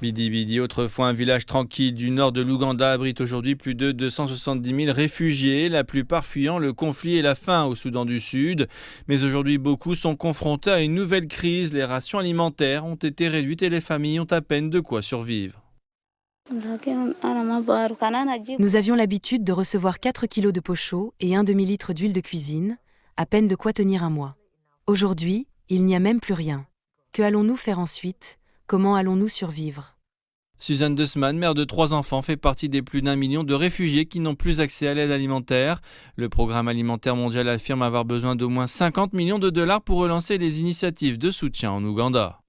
Bidi Bidi, autrefois un village tranquille du nord de l'Ouganda, abrite aujourd'hui plus de 270 000 réfugiés, la plupart fuyant le conflit et la faim au Soudan du Sud. Mais aujourd'hui, beaucoup sont confrontés à une nouvelle crise. Les rations alimentaires ont été réduites et les familles ont à peine de quoi survivre. Nous avions l'habitude de recevoir 4 kilos de pot chaud et un demi-litre d'huile de cuisine, à peine de quoi tenir un mois. Aujourd'hui, il n'y a même plus rien. Que allons-nous faire ensuite ? Comment allons-nous survivre ? Suzanne Desman, mère de 3 enfants, fait partie des plus d'1 million de réfugiés qui n'ont plus accès à l'aide alimentaire. Le programme alimentaire mondial affirme avoir besoin d'au moins 50 millions de dollars pour relancer les initiatives de soutien en Ouganda.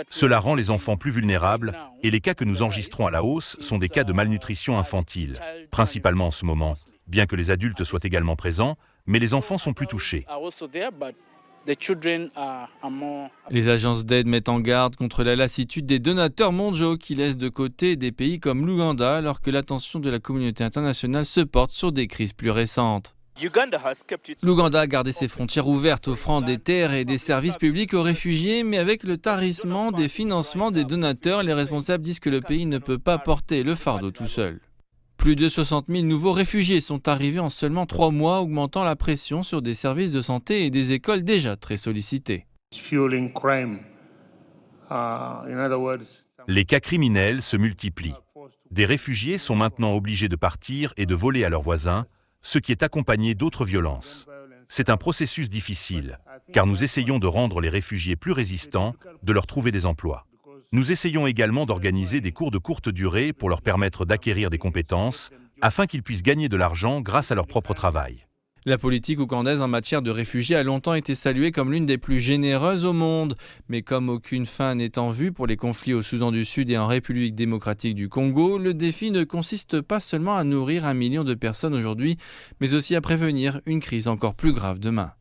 Cela rend les enfants plus vulnérables et les cas que nous enregistrons à la hausse sont des cas de malnutrition infantile, principalement en ce moment, bien que les adultes soient également présents, mais les enfants sont plus touchés. Les agences d'aide mettent en garde contre la lassitude des donateurs mondiaux qui laissent de côté des pays comme l'Ouganda alors que l'attention de la communauté internationale se porte sur des crises plus récentes. L'Ouganda a gardé ses frontières ouvertes, offrant des terres et des services publics aux réfugiés, mais avec le tarissement des financements des donateurs, les responsables disent que le pays ne peut pas porter le fardeau tout seul. Plus de 60 000 nouveaux réfugiés sont arrivés en seulement 3 mois, augmentant la pression sur des services de santé et des écoles déjà très sollicités. Les cas criminels se multiplient. Des réfugiés sont maintenant obligés de partir et de voler à leurs voisins, ce qui est accompagné d'autres violences. C'est un processus difficile, car nous essayons de rendre les réfugiés plus résistants, de leur trouver des emplois. Nous essayons également d'organiser des cours de courte durée pour leur permettre d'acquérir des compétences, afin qu'ils puissent gagner de l'argent grâce à leur propre travail. La politique ougandaise en matière de réfugiés a longtemps été saluée comme l'une des plus généreuses au monde. Mais comme aucune fin n'est en vue pour les conflits au Soudan du Sud et en République démocratique du Congo, le défi ne consiste pas seulement à nourrir 1 million de personnes aujourd'hui, mais aussi à prévenir une crise encore plus grave demain.